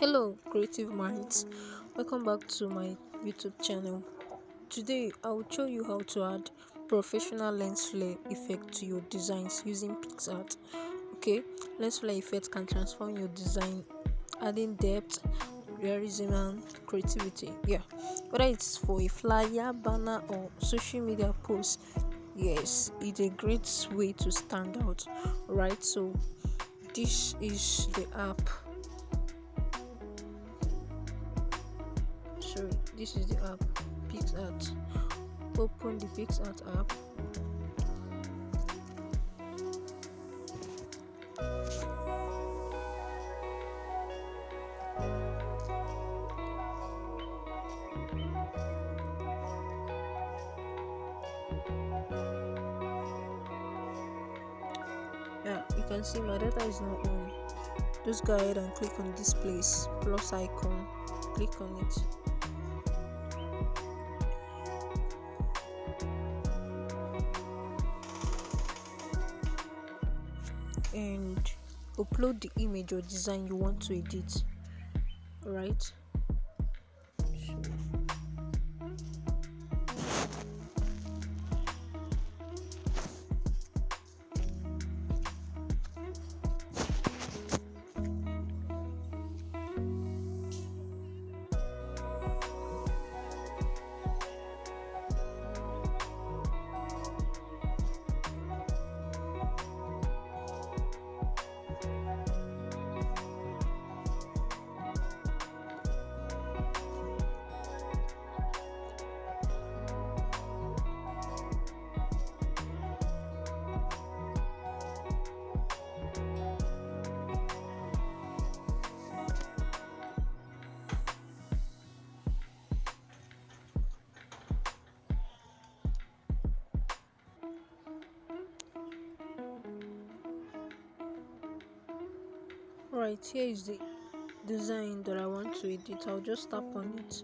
Hello, creative minds. Welcome back to my YouTube channel. Today, I will show you how to add professional lens flare effect to your designs using PixArt. Okay, lens flare effect can transform your design, adding depth, realism, and creativity. Yeah, whether it's for a flyer, banner, or social media post, yes, it's a great way to stand out. Right, so this is the app. Sorry, this is the app, PixArt. Open the PixArt app. Yeah, you can see my data is not on. Just go ahead and click on this place, plus icon, click on it. And upload the image or design you want to edit. Right? Right, here is the design that I want to edit. I'll just tap on it.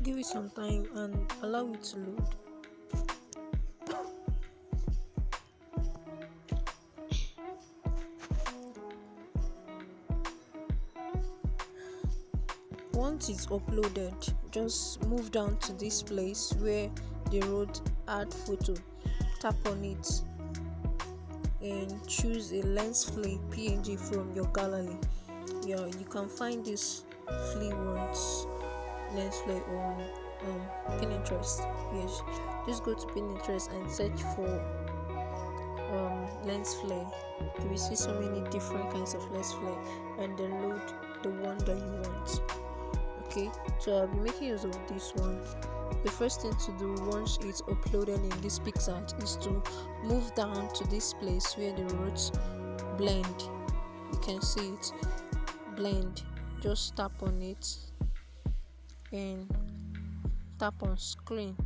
Give it some time and allow it to load. Once it's uploaded, just move down to this place where they wrote add photo. Tap on it and choose a lens flare PNG from your gallery. Yeah, you can find this flea ones lens flare on Pinterest. Yes, just go to Pinterest and search for lens flare. You will see so many different kinds of lens flare and download the one that you want. Okay, so I'll be making use of this one. The first thing to do once it's uploaded in this PixArt is to move down to this place where they wrote blend. You can see it, blend. Just tap on it and tap on screen.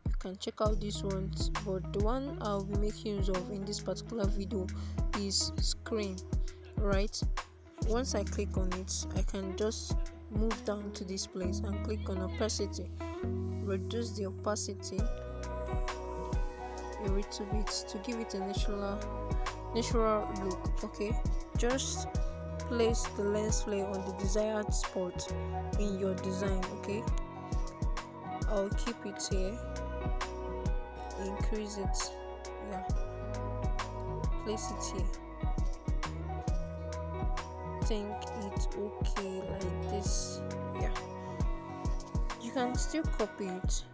You can check out this one, but the one I'll be making use of in this particular video is screen. Right, once I click on it, I can just move down to this place and click on opacity. Reduce the opacity a little bit to give it a natural look. Okay, just place the lens flare on the desired spot in your design. Okay, I'll keep it here, increase it, yeah, place it here. Think it's okay like this. Yeah, you can still copy it.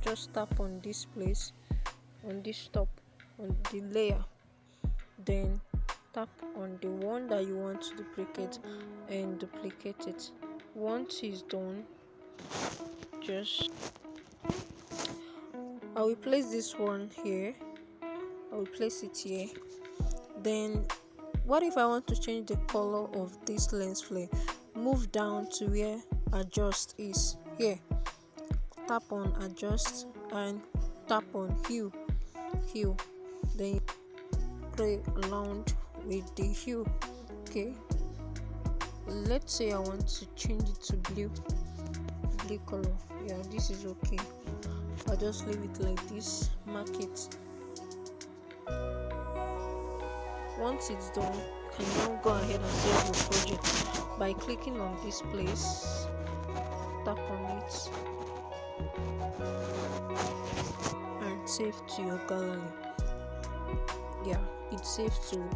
Just tap on this place, on this top, on the layer, then tap on the one that you want to duplicate and duplicate it. Once it's done, just I will place this one here, I will place it here. Then what if I want to change the color of this lens flare? Move down to where adjust is. Here, tap on adjust and tap on hue. Then you play around with the hue. Okay, let's say I want to change it to blue color. Yeah, this is okay. I'll just leave it like this, mark it. Once it's done, you can now go ahead and save your project by clicking on this place, tap on it, and save to your gallery. Yeah, it's saved to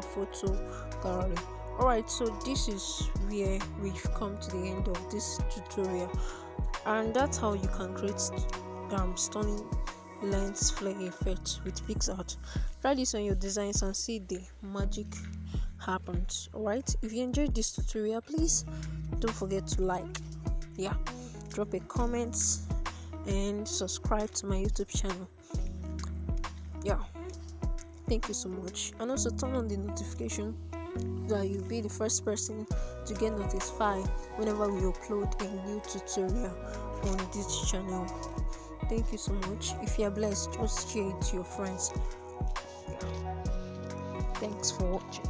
photo gallery. Alright, so this is where we've come to the end of this tutorial, and that's how you can create stunning lens flare effect with PixArt. Try this on your designs and see the magic happens. Alright, if you enjoyed this tutorial, please don't forget to like, drop a comment and subscribe to my YouTube channel. Thank you so much, and also turn on the notification so that you'll be the first person to get notified whenever we upload a new tutorial on this channel. Thank you so much. If you are blessed, just share it to your friends. Thanks for watching.